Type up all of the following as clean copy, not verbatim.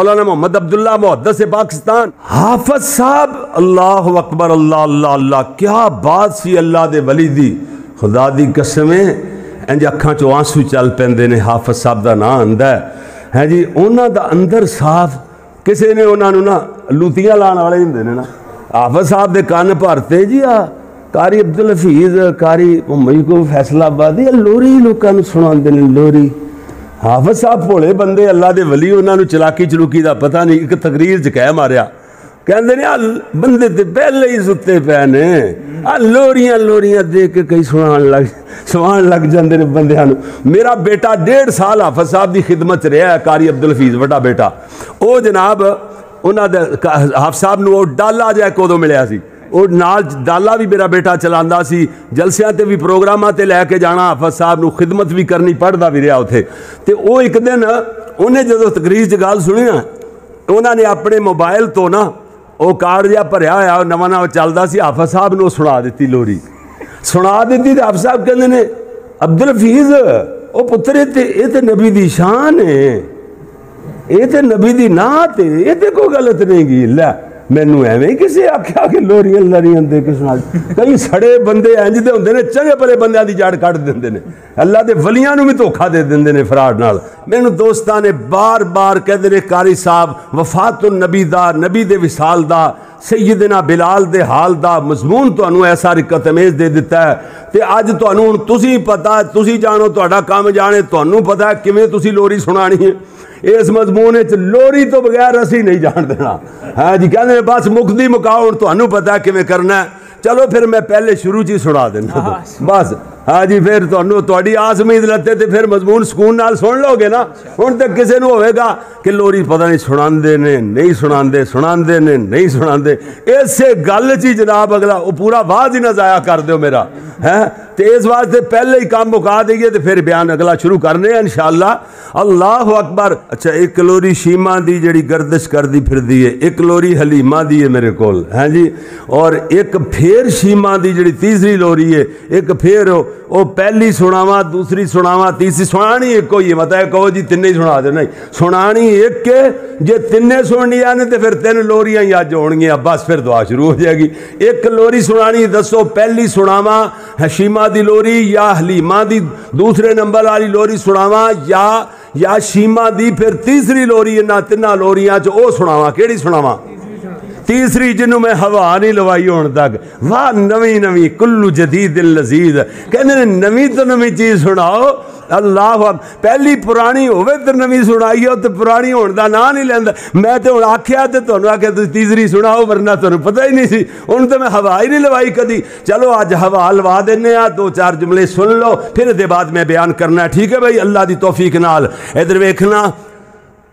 मौलाना मोहम्मद अब्दुल्ला मुहद्दिस से पाकिस्तान, हाफिज साहब, अल्लाह अकबर, अल्लाह अल्लाह अल्लाह, क्या बात सी अल्लाह दे वली दी, खुदा दी कसमें इंज अखां चो आंसू चल पैंदे ने। हाफिज साहब का नाम आंदा है जी, उन्हां दा अंदर साफ, किसी ने उन्होंने ना लूतियां लाने वाले होंदे ने ना, हाफिज साहब के कान भरते जी। आ कारी अब्दुल हफीज, कारी मुहम्मद फैसलाबादी लोरी लोगों को सुनाते हैं लोरी। हाफिज साहब भोले बंदे, अल्लाह के वली, उन्होंने चलाकी चलूकी का पता नहीं। एक तकरीर च कह मारिया, कहते ने आ बंदे तो पहले ही सुते पे ने, आ लोरियां लोरियां दे के कई सुनान लग जाते हैं बंदियां नूं। मेरा बेटा 1.5 साल हाफिज साहब की खिदमत रहा है, कारी अब्दुल हफीज वड्डा बेटा। वो जनाब उन्होंने हाफिज साहब नूं डाला जै कोदों मिलिया सी, और नाल डाला भी मेरा बेटा चलांदा सी, जलसियां ते भी प्रोग्रामां ते लैके जाना, हाफिज साहब नूं खिदमत भी करनी, पढ़दा भी रहा उत्थे। ते वो एक दिन उन्हें जो तकरीर च गल सुनी ना, उन्होंने अपने मोबाइल तो ना वो कार्ड जिहा भरिया होया नवां नवां चलदा सी, हाफिज साहब नूं सुना दी लोरी, सुना दी। ते हाफिज साहब कहंदे ने अब्दुल हफीज ओ पुत्तर ये ते नबी दी शान है, ये ते नबी दी नात है, ये ते कोई गलत नहीं गी। लै मैनू एवं किसी आख्या कि लोरियां लरियां दे के सुना। कई सड़े बंदे इंज दे हुंदे ने, चंगे भले बंदियां दी जड़ कट दिंदे ने, अल्लाह दे वलियां नूं भी धोखा दे दिंदे ने फराड नाल। मैनू दोस्तां ने बार बार कहते ने कारी साहब वफातुन नबी दा, नबी दे विसाल दा, सैयदना बिलाल दे हाल दा मजमून तुहानू ऐसा रिकत अमेज दे दिता है। ते अज तुहानू हुण तुसीं पता, तुसीं जानो, तुहाडा काम जाने, तुहानू पता है किवें तुसीं लोरी सुनानी है। इस मजमून लोरी तो बगैर असी नहीं जान देना। हाँ जी, कहते बस मुकदी मुकाओ, तुहानू पता है किवें करना है। चलो फिर मैं पहले शुरू च ही सुना देना बस। हाँ जी, फिर तुहाडी आस उम्मीद लते तो फिर मजमून सुकून नाल सुन लोगे ना। हुण तो किसी नूं होवेगा कि लोरी पता नहीं सुनांदे ने नहीं सुनांदे, सुनांदे ने नहीं सुनांदे। इसे गल च ही जनाब अगला वो पूरा वाज ही ना जाया कर दो मेरा है। तो इस वास्ते पहले ही काम मुका देंगे तो फिर बयान अगला शुरू करने इंशाअल्लाह। अल्लाह अकबर। अच्छा, एक लोरी शीमा दी जड़ी गर्दिश करदी फिरदी है, एक लोरी हलीमा दी है मेरे कोल है जी, और एक फिर शीमा दी जड़ी तीसरी लोरी है, एक फिर वो पहली सुनावा, दूसरी सुनावा, तीसरी सुनानी एक ही है। मतलब कहो जी तिन्ने ही सुना दे, नहीं सुनानी एक के, जे तिन्ने सुनिया ने तो फिर 3 लोरियां ही अज होणगियां, बस फिर दुआ शुरू हो जाएगी। एक लोरी सुनानी, दसो पहली सुनावा हशीमा दी लोरी या हलीमा दी दूसरे नंबर वाली लोरी सुनावा या शीमा दी फिर तीसरी लोरी, इन्हां 3 लोरियां च ओ सुनावा। केड़ी सुनावा? तीसरी, जिन्हों मैं हवा नहीं लवाई होने तक। वाह नवी नवी कुल्लू जदीद लजीज, कहते नवी तो नवी चीज़ सुनाओ। अल्लाह, पहली पुरानी होवे तो नवी सुनाई हो, तो पुरानी होने का ना नहीं लेंदा। मैं तो हुण आख्या तो तुहानू आख्या तुसीं तीसरी सुनाओ, वरना तुहानू पता ही नहीं सी। हुण तो मैं हवा ही नहीं लवाई कदी। चलो अज हवा लवा देने आ, 2-4 जुमले सुन लो, फिर इसके बाद मैं बयान करना। ठीक है भाई, अल्लाह की तौफीक नाल। इधर वेखना,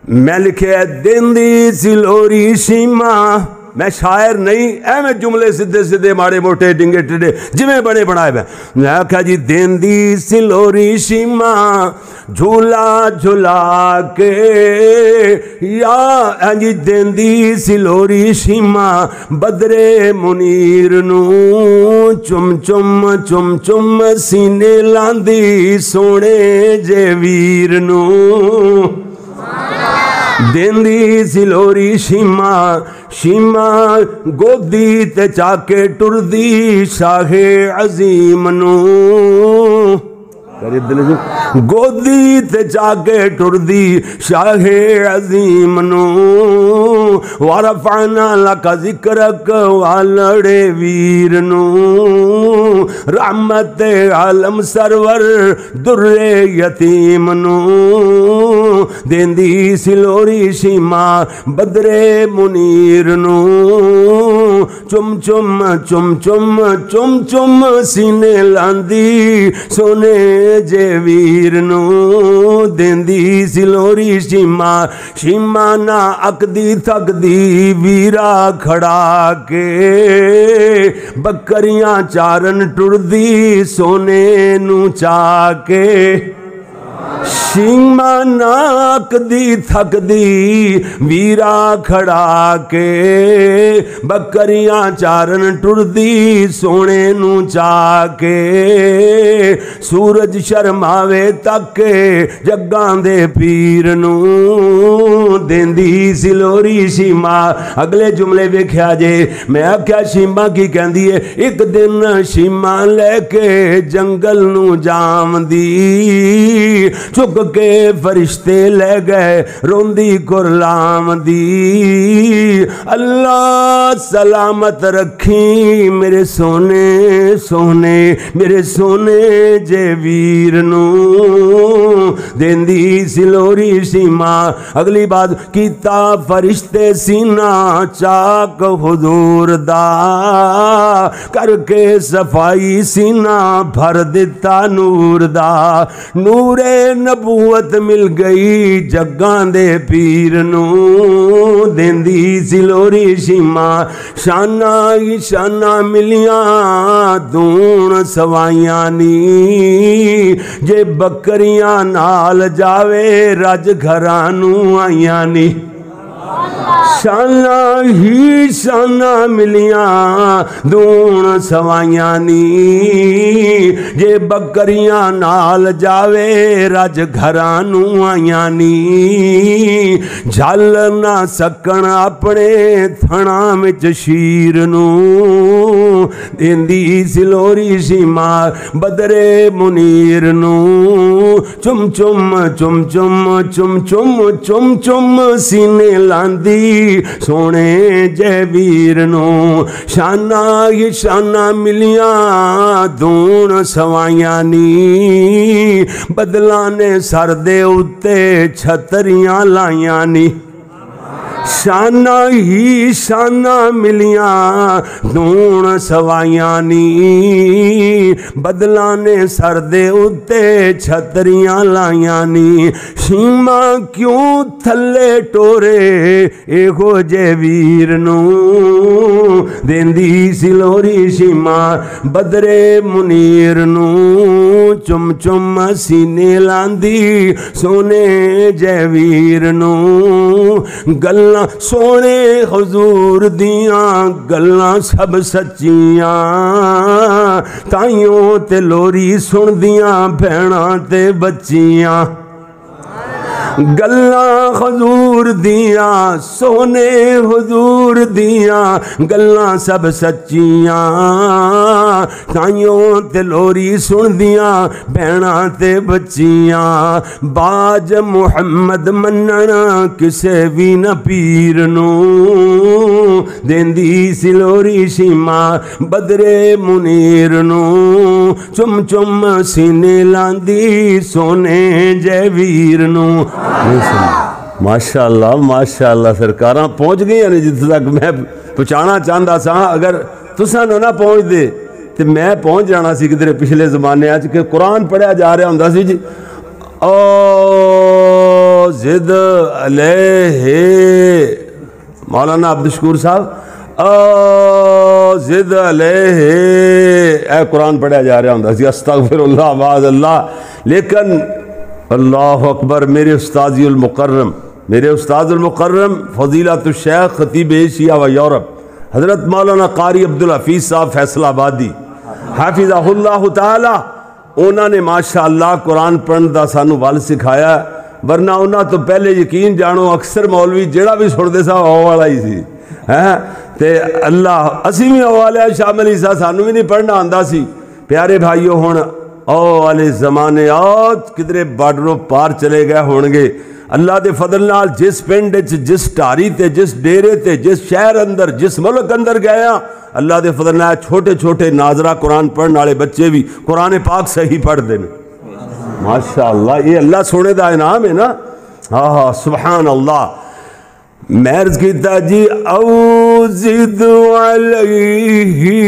मैं लिखे देंदी सी लोरी शीमा, मैं शायर नहीं, एवं जुमले सीधे सीधे माड़े मोटे डिंगे टिडे जिमें बने बनाए। मैं आख्या जी देंदी सी लोरी शीमा झूला झूला के, या जी देंदी सी लोरी शीमा बदरे मुनीर नू, चुम चुम चुम चुम सीने लांदी सोने जे वीर नू। देंदी सी लोरी शीमा, शीमा गोदी ते चाके टुरदी शाहे अजीम नू। गोदी ते चाके टुरदी शाहे अजीम नू, वरफाना लका जिक्रक वालड़े वीर नू, रहमत आलम सरवर दुर्रे यतीम नू। देंदी सी लोरी शीमा बदरे मुनीर नू, चुम चुम चुम चुम चुम चुम सीने लांदी सोने जे वीर नू। देंदी सी लोरी शीमा, शीमा ना अकदी थकदी वीरा खड़ा के, बकरियां चारन टुरदी सोने नू चाके। सीमा नाक दी थक दी वीरा खड़ा के बकरियां चारन टुरदी सोने नू चाके सूरज शर्मावे तके जग्गां दे पीर नू देंदी सिलोरी सीमा। अगले जुमले वेख्या जे मैं आख्या सीमा की कहंदी है एक दिन सीमा लेके जंगल नू जामदी चुक के फरिश्ते ले गए रोंदी कुरलाम दी। अल्लाह सलामत रखी मेरे सोने सोने मेरे सोने जे वीर नू देंदी सिलोरी सीमा। अगली बात कीता फरिश्ते सीना चाक हुजूर दा करके सफाई सीना भर दिता नूर दा। नूरे नबूवत मिल गई जग्गां दे पीर नू देंदी सिलोरी सीमा। शाना ही शाना मिलियां दूण सवाइयां नी जे बकरियां नाल जावे रज घरां नू आइयां नी। शाना ही शाना मिलियां दूण सवाइयां नी जे बकरियां नाल जावे रज घरां नू आइयां नी। झल ना सकण अपने थणा विच शीर नू देंदी सिलोरी सीमा। बदरे मुनीर नू चुम चुम चुम चुम चुम चुम चुम चुम सीने लांदी सोने जय वीर नू। शाना ही शाना मिलियां दूण सवाइयां नी बदला ने सर दे उत्ते छतरियां लाइयां नी। शाना ही शाना मिलियां दूण सवाइयां नी बदला ने सर दे उत्ते छतरियां लाइयां नी। सीमा क्यों थले टोरे एहो जे वीर नू देंदी सिलोरी सीमा। बदरे मुनीर नू चुम चुम सीने लांदी सोने जय वीर नू। गल्ला सोने हुजूर दियां गल्लां सब सच्चियां ताइयों ते लोरी सुनदियां भैणां ते बच्चियां। गल्लां हुजूर दियां सोने हुजूर दियां गल्लां सब सच्चियां ताइयों ते लोरी सुनदियां भैणां ते बच्चियां। बाज मुहम्मद मन्नण किसे भी न पीर नू देंदी सिलोरी सीमा। बदरे मुनीर नू चुम चुम सीने लांदी सोने जय वीर नू। माशाअल्लाह माशाअल्लाह सरकारां पहुंच गई ने जिथे तक मैं पहुँचाना चाहता सा। अगर तुसा ना पहुँचते तो मैं पहुँच जाना सी किधरे पिछले जमाने कि कुरान पढ़िया जा रहा होंदा सी जी ओ जिद अलैहि मौलाना अब्दुल शकूर साहब ओ जिद अलैहि ए कुरान पढ़िया जा रहा होंदा सी अस्तगफिरुल्लाह माअल्लाह। लेकिन अल्लाह अकबर मेरे उस्ताजुल मुकर्रम फजीलतुल शेख खतीब एशिया व यूरोप हज़रत मौलाना कारी अब्दुल हफीज़ साहब फैसलाबादी हाफिज़हुल्लाह ताला उन्होंने माशाअल्लाह कुरान पढ़ने का सानू वल सिखाया। वरना उन्होंने तो पहले यकीन जानो अक्सर मौलवी जेड़ा भी सुनते सा ओ वाला ही सी है ते अल्लाह असी भी ओ वाले शामिल ही सा सानू भी नहीं पढ़ना आंदा सी। प्यारे भाईओ हुण ओ वाले जमाने आज किधरे बार्डरों पार चले गए होंगे। अल्लाह के फजल नाल जिस पिंड जिस ढारी ते जिस डेरे ते जिस शहर अंदर जिस मुल्क अंदर गया अल्लाह के फजल नाल छोटे छोटे नाजरा कुरान पढ़ने वाले बच्चे भी कुरान पाक सही पढ़ते हैं। माशाअल्लाह ये अल्लाह सोने का इनाम है ना। हाँ हाँ सुभान अल्लाह। महर्ज कीता जी औजिद अलैहि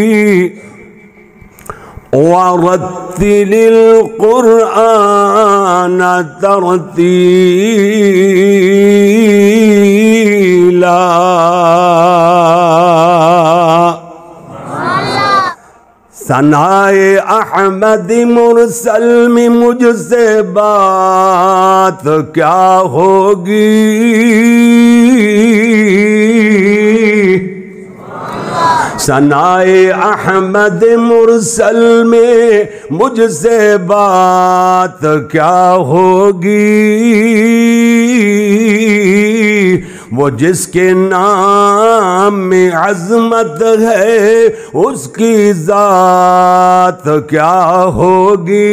वरत्तिलिल कुरआन तरतीला। सनाए अहमद मुरसल में मुझसे बात बात क्या होगी। सनाए अहमद मुरसल में मुझसे बात क्या होगी। वो जिसके नाम में अजमत है उसकी जात क्या होगी।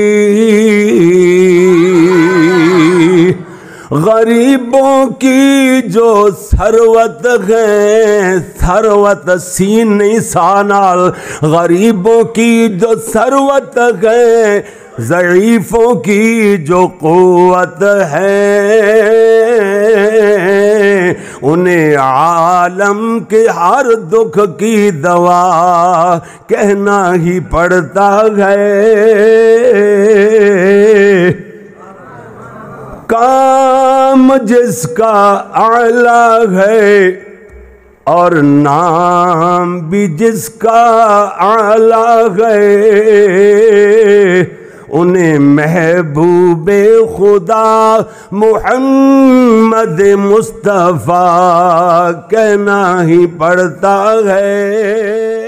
गरीबों की जो सरवत है, सरवत सीन नहीं सानाल, गरीबों की जो सरवत है, ज़ईफ़ों की जो क़ुव्वत है, उन्हें आलम के हर दुख की दवा कहना ही पड़ता है। काम जिसका आला है और नाम भी जिसका आला है, उन्हें महबूबे खुदा मुहम्मद मुस्तफ़ा कहना ही पड़ता है।